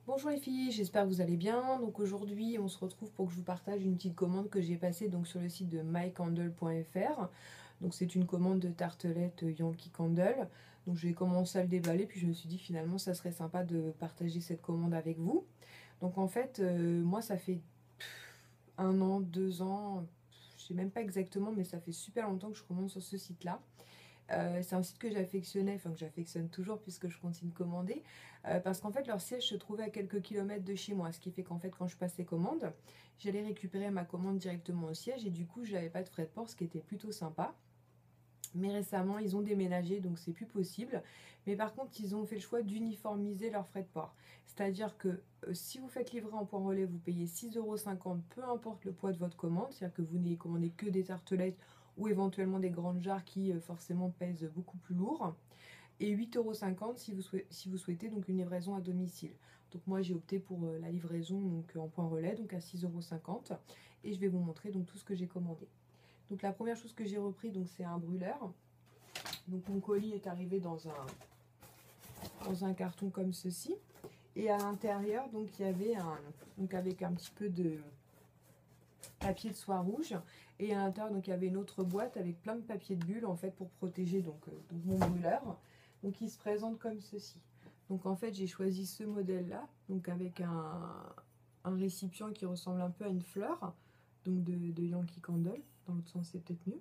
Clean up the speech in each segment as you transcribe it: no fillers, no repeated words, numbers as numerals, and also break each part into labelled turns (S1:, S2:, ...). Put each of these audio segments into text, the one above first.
S1: Bonjour les filles, j'espère que vous allez bien. Donc aujourd'hui, on se retrouve pour que je vous partage une petite commande que j'ai passée donc sur le site de mycandle.fr. Donc c'est une commande de tartelettes Yankee Candle. Donc j'ai commencé à le déballer, puis je me suis dit finalement ça serait sympa de partager cette commande avec vous. Donc en fait, moi ça fait 1 an, 2 ans, je sais même pas exactement, mais ça fait super longtemps que je commande sur ce site-là. C'est un site que j'affectionnais, enfin que j'affectionne toujours puisque je continue de commander, parce qu'en fait leur siège se trouvait à quelques kilomètres de chez moi, ce qui fait qu'en fait quand je passais commande, j'allais récupérer ma commande directement au siège et du coup je n'avais pas de frais de port, ce qui était plutôt sympa. Mais récemment, ils ont déménagé, donc c'est plus possible. Mais par contre, ils ont fait le choix d'uniformiser leurs frais de port. C'est-à-dire que si vous faites livrer en point relais, vous payez 6,50 €, peu importe le poids de votre commande. C'est-à-dire que vous n'ayez commandé que des tartelettes ou éventuellement des grandes jarres qui forcément pèsent beaucoup plus lourd. Et 8,50 € si vous souhaitez donc une livraison à domicile. Donc moi j'ai opté pour la livraison donc, en point relais, donc à 6,50 €. Et je vais vous montrer donc tout ce que j'ai commandé. Donc la première chose que j'ai repris, donc c'est un brûleur. Donc mon colis est arrivé dans un carton comme ceci. Et à l'intérieur, donc il y avait donc avec un petit peu de papier de soie rouge. Et à l'intérieur, donc il y avait une autre boîte avec plein de papier de bulle en fait pour protéger donc mon brûleur. Donc il se présente comme ceci. Donc en fait j'ai choisi ce modèle là, donc avec un récipient qui ressemble un peu à une fleur, donc de Yankee Candle. Dans l'autre sens c'est peut-être mieux.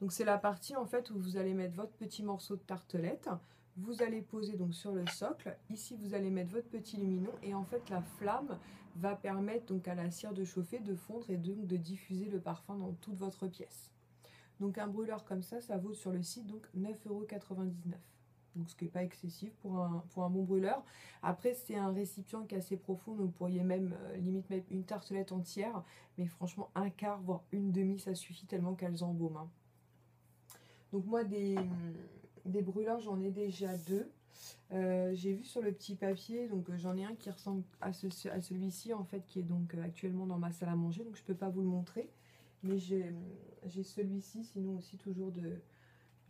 S1: Donc c'est la partie en fait où vous allez mettre votre petit morceau de tartelette. Vous allez poser donc sur le socle. Ici vous allez mettre votre petit lumineux et en fait la flamme va permettre donc à la cire de chauffer, de fondre et donc de diffuser le parfum dans toute votre pièce. Donc un brûleur comme ça vaut sur le site donc 9,99 €. Donc ce qui n'est pas excessif pour un bon brûleur. Après c'est un récipient qui est assez profond, donc vous pourriez même limite mettre une tartelette entière. Mais franchement un quart voire une demi ça suffit tellement qu'elles embaument, hein. Donc moi des brûleurs j'en ai déjà deux. J'ai vu sur le petit papier, donc j'en ai un qui ressemble à celui-ci en fait qui est donc actuellement dans ma salle à manger, donc je peux pas vous le montrer. Mais j'ai celui-ci, sinon aussi toujours je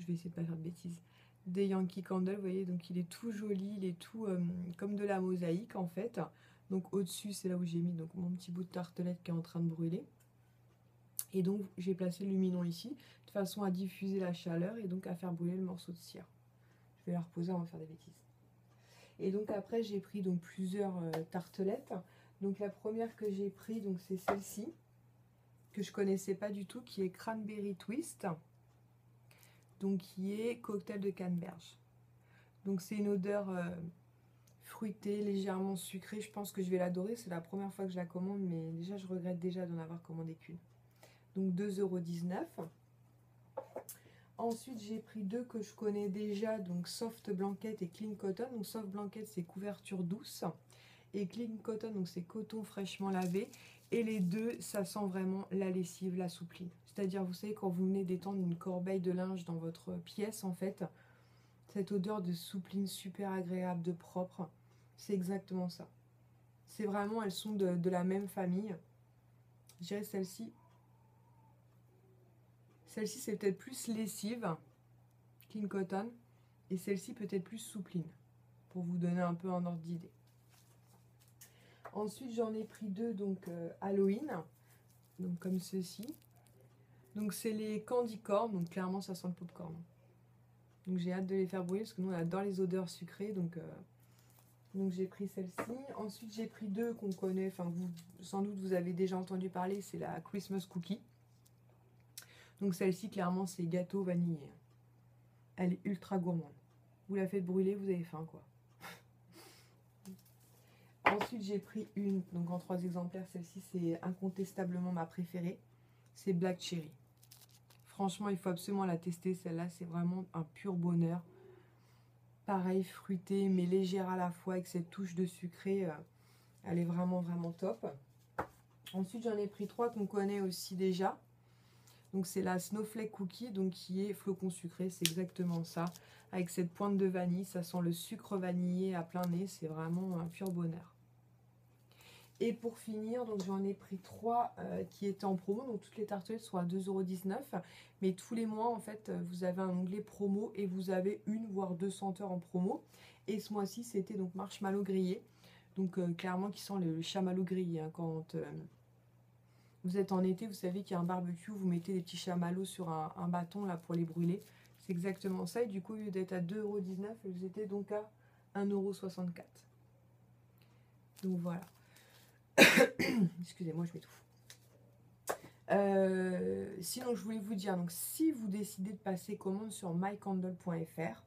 S1: vais essayer de pas faire de bêtises, des Yankee Candle, vous voyez, donc il est tout joli, il est tout comme de la mosaïque en fait. Donc au-dessus c'est là où j'ai mis donc mon petit bout de tartelette qui est en train de brûler. Et donc j'ai placé le luminon ici, de façon à diffuser la chaleur et donc à faire brûler le morceau de cire. Je vais la reposer avant de faire des bêtises. Et donc après j'ai pris donc plusieurs tartelettes. Donc la première que j'ai pris donc c'est celle-ci, que je connaissais pas du tout, qui est Cranberry Twist. Donc qui est cocktail de canneberge. Donc c'est une odeur fruitée, légèrement sucrée. Je pense que je vais l'adorer. C'est la première fois que je la commande, mais déjà je regrette déjà d'en avoir commandé qu'une. Donc 2,19 €. Ensuite, j'ai pris deux que je connais déjà, donc Soft Blanket et Clean Cotton. Donc Soft Blanket, c'est couverture douce. Et Clean Cotton, donc c'est coton fraîchement lavé. Et les deux, ça sent vraiment la lessive, la soupline. C'est-à-dire, vous savez, quand vous venez d'étendre une corbeille de linge dans votre pièce, en fait, cette odeur de soupline super agréable, de propre, c'est exactement ça. C'est vraiment, elles sont de la même famille. Je dirais celle-ci. Celle-ci, c'est peut-être plus lessive, Clean Cotton. Et celle-ci peut-être plus soupline, pour vous donner un peu un ordre d'idée. Ensuite, j'en ai pris deux, donc Halloween, donc comme ceci. Donc c'est les candy corn, donc clairement ça sent le popcorn. Donc j'ai hâte de les faire brûler parce que nous on adore les odeurs sucrées, donc j'ai pris celle-ci. Ensuite j'ai pris deux qu'on connaît, enfin vous sans doute vous avez déjà entendu parler, c'est la Christmas Cookie. Donc celle-ci clairement c'est gâteau vanillé. Elle est ultra gourmande. Vous la faites brûler, vous avez faim quoi. Ensuite j'ai pris une, donc en 3 exemplaires, celle-ci c'est incontestablement ma préférée. C'est Black Cherry. Franchement il faut absolument la tester, celle-là c'est vraiment un pur bonheur. Pareil, fruitée mais légère à la fois avec cette touche de sucré, elle est vraiment vraiment top. Ensuite j'en ai pris trois qu'on connaît aussi déjà. Donc c'est la Snowflake Cookie, donc qui est flocon sucré, c'est exactement ça. Avec cette pointe de vanille, ça sent le sucre vanillé à plein nez, c'est vraiment un pur bonheur. Et pour finir, donc j'en ai pris trois qui étaient en promo, donc toutes les tartelettes sont à 2,19 €. Mais tous les mois, en fait, vous avez un onglet promo et vous avez une voire deux senteurs en promo. Et ce mois-ci, c'était donc marshmallow grillé. Donc clairement qui sent le chamallow grillé. Hein, quand vous êtes en été, vous savez qu'il y a un barbecue, vous mettez des petits chamallows sur un bâton là pour les brûler. C'est exactement ça. Et du coup, au lieu d'être à 2,19 €, ils étaient donc à 1,64 €. Donc voilà. Excusez-moi, je m'étouffe. Sinon, je voulais vous dire, donc si vous décidez de passer commande sur mycandle.fr,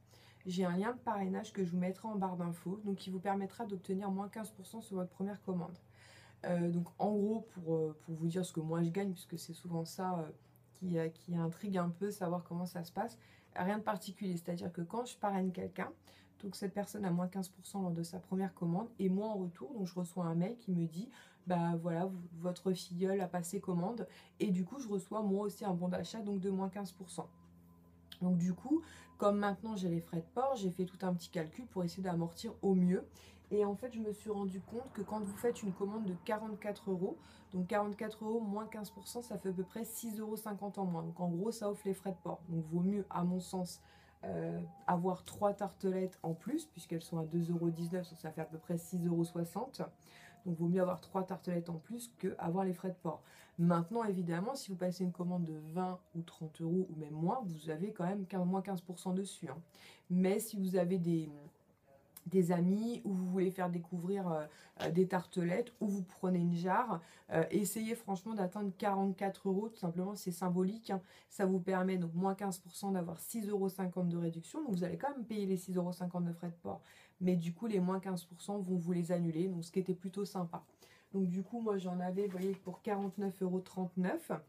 S1: j'ai un lien de parrainage que je vous mettrai en barre d'infos, donc qui vous permettra d'obtenir moins 15% sur votre première commande. Donc en gros, pour vous dire ce que moi je gagne, puisque c'est souvent ça qui intrigue un peu, savoir comment ça se passe, rien de particulier. C'est-à-dire que quand je parraine quelqu'un, donc cette personne a moins 15% lors de sa première commande, et moi en retour, donc je reçois un mail qui me dit, bah voilà, votre filleule a passé commande, et du coup je reçois moi aussi un bon d'achat, donc de moins 15%. Donc du coup, comme maintenant j'ai les frais de port, j'ai fait tout un petit calcul pour essayer d'amortir au mieux. Et en fait, je me suis rendu compte que quand vous faites une commande de 44 €, donc 44 € moins 15%, ça fait à peu près 6,50 € en moins. Donc en gros, ça offre les frais de port. Donc vaut mieux, à mon sens, avoir 3 tartelettes en plus, puisqu'elles sont à 2,19 €, donc ça fait à peu près 6,60 €. Donc vaut mieux avoir 3 tartelettes en plus qu'avoir les frais de port. Maintenant, évidemment, si vous passez une commande de 20 ou 30 € ou même moins, vous avez quand même moins 15% dessus. Hein. Mais si vous avez des amis ou vous voulez faire découvrir des tartelettes ou vous prenez une jarre, essayez franchement d'atteindre 44 €, tout simplement, c'est symbolique. Hein. Ça vous permet donc moins 15% d'avoir 6,50 € de réduction. Donc vous allez quand même payer les 6,50 € de frais de port. Mais du coup, les moins 15% vont vous les annuler, donc ce qui était plutôt sympa. Donc du coup, moi j'en avais, vous voyez, pour 49,39 €.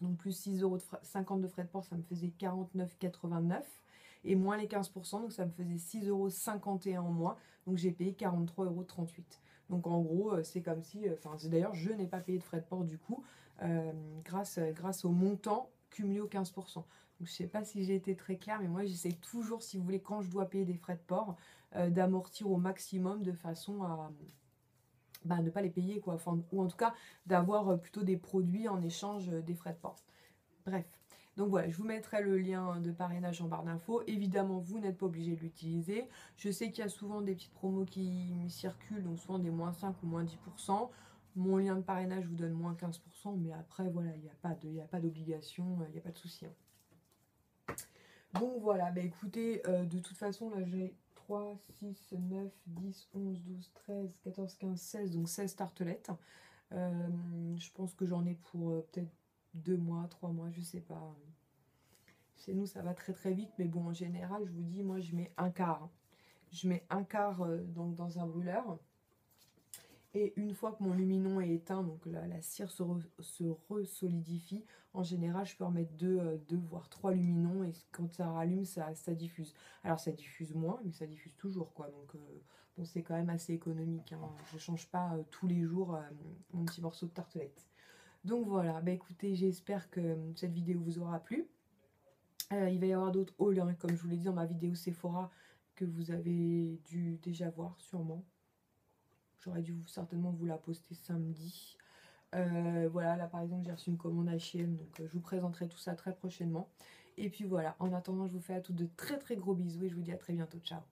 S1: Donc plus 6,50 € de frais de port, ça me faisait 49,89 €. Et moins les 15%, donc ça me faisait 6,51 € en moins. Donc j'ai payé 43,38 €. Donc en gros, c'est comme si... d'ailleurs, je n'ai pas payé de frais de port du coup, grâce au montant cumulé aux 15%. Donc je ne sais pas si j'ai été très claire, mais moi j'essaie toujours, si vous voulez, quand je dois payer des frais de port, d'amortir au maximum de façon à... ne pas les payer, quoi. Enfin, ou en tout cas, d'avoir plutôt des produits en échange des frais de port. Bref. Donc voilà, je vous mettrai le lien de parrainage en barre d'infos. Évidemment, vous n'êtes pas obligé de l'utiliser. Je sais qu'il y a souvent des petites promos qui circulent, donc souvent des moins 5 ou moins 10%. Mon lien de parrainage vous donne moins 15%, mais après, voilà, il n'y a pas d'obligation, il n'y a pas de souci. Hein. Donc voilà, écoutez, de toute façon, là, j'ai 3, 6, 9, 10, 11, 12, 13, 14, 15, 16, donc 16 tartelettes. Je pense que j'en ai pour peut-être 2 mois, 3 mois, je sais pas. Chez nous, ça va très très vite, mais bon, en général, je vous dis, moi, je mets un quart. Je mets un quart donc dans un brûleur. Et une fois que mon luminon est éteint, donc la cire se resolidifie, en général, je peux en mettre 2 voire 3 luminons, et quand ça rallume, ça diffuse. Alors, ça diffuse moins, mais ça diffuse toujours, quoi. Donc, bon, c'est quand même assez économique. Hein. Je ne change pas tous les jours mon petit morceau de tartelette. Donc voilà, écoutez, j'espère que cette vidéo vous aura plu. Il va y avoir d'autres hauls, hein, comme je vous l'ai dit dans ma vidéo Sephora, que vous avez dû déjà voir sûrement. J'aurais dû certainement vous la poster samedi. Voilà, là par exemple j'ai reçu une commande H&M, donc je vous présenterai tout ça très prochainement. Et puis voilà, en attendant, je vous fais à toutes de très très gros bisous et je vous dis à très bientôt. Ciao.